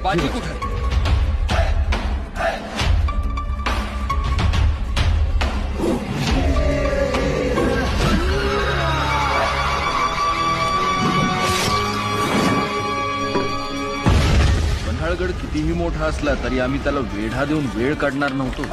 बाजी कुठे? पन्हाळगड कितीही मोठा असला तरी आम्ही त्याला वेढा देऊन वेळ काढणार नव्हतो.